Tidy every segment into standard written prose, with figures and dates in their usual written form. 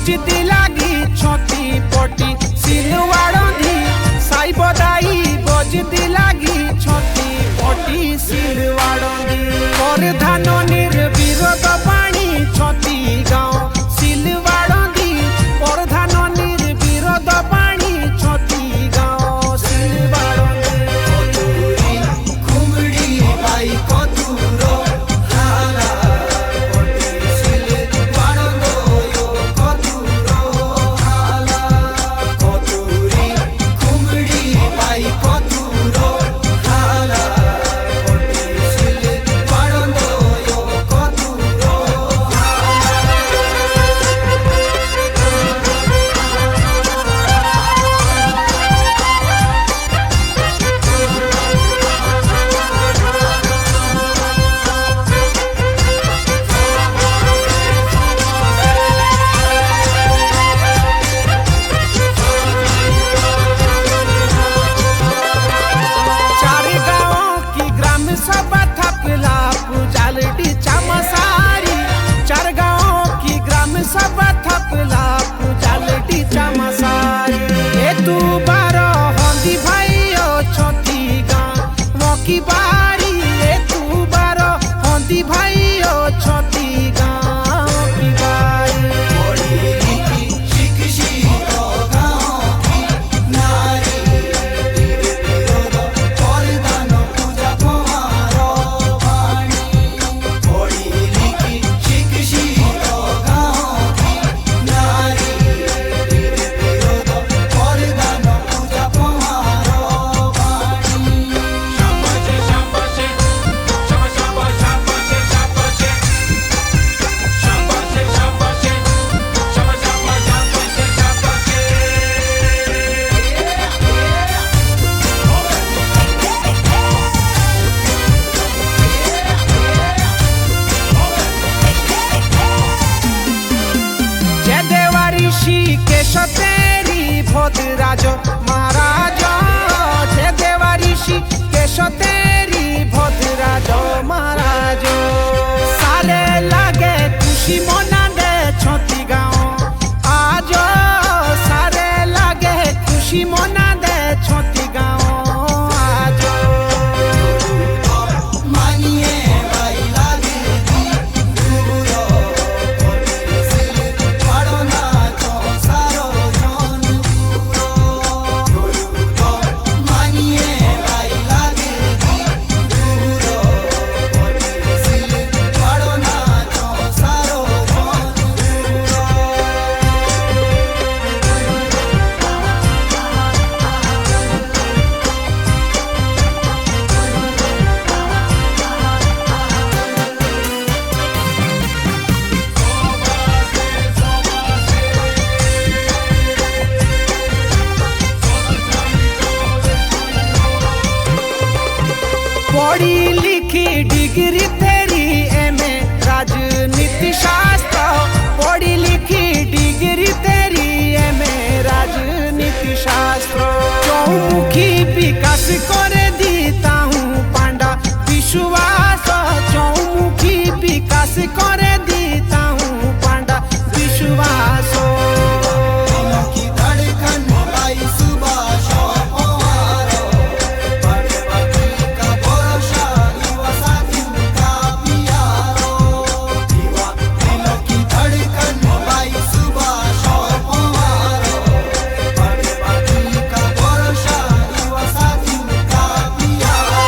बजती लागी छती पटी सिलवाड़ी साई बदाई बजती लागी छती पटी सिलवाड़ी पर धान निर्विरोध पानी छती गाँव सिलवाड़ी पर धान निर्विरोध पानी छती गाँव सिलवाड़ी घुमड़ी बाई कतुरो हाला पटी सिलवाड़ो यो कतुरो हाला कतुरी घुमड़ी बाई कतुरो हाला पटी सिलवाड़ो यो कतुरो चार गाँव की ग्राम सभा थपला पुजालडी चामसारी चार गाँव की ग्राम सभा थपला पुजालडी चामसारी ए तू बार हंदी भाई छती गाँव की बारी ए तू बार हंदी भाई छती गाँव की बारी पढ़ी लिखी शिक्षित गाँव की नारी विरोध परिधान पूजा कुमार वाणी पढ़ी लिखी शिक्षित गाँव की नारी विरोध परिधान पूजा कुमार वाणी जय देवा ऋषि केश तेरी भद्राज महाराज जय देवा ऋषि केश तेरी भद्राज महाराज सारे लागे खुशी मना दे छती गाँव आज सारे लागे खुशी मना दे छती गाँव आज मानिए बाई लागे दी दूरो पटी सिलवाड़ो नाचो सारो जनपुरो मानिए बाई लागे दी दूरो पटी सिलवाड़ो नाचो सारो जनपुरो पढ़ी लिखी डिग्री तेरी एमए राजनीति शास्त्र पढ़ी लिखी डिग्री तेरी एमए राजनीति शास्त्र चौमुखी विकास करे दीता हूँ पांडा विश्वास चौमुखी विकास करे दीता हूँ पांडा विश्वास दिलों की धड़कन बाई सुभाष पवार बड़े बाकी का भरोसा युवा साथियों का प्यारो युवा दिलों की धड़कन बाई सुभाष पवार बड़े बाकी का भरोसा युवा साथियों का प्यारो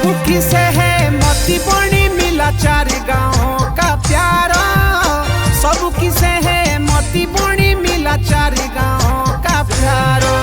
मुट्ठी से है मोती बड़ी मिला चार गाँव का प्यारा, सब किसे है मोती बड़ी मिला चार गाँव का प्यारो।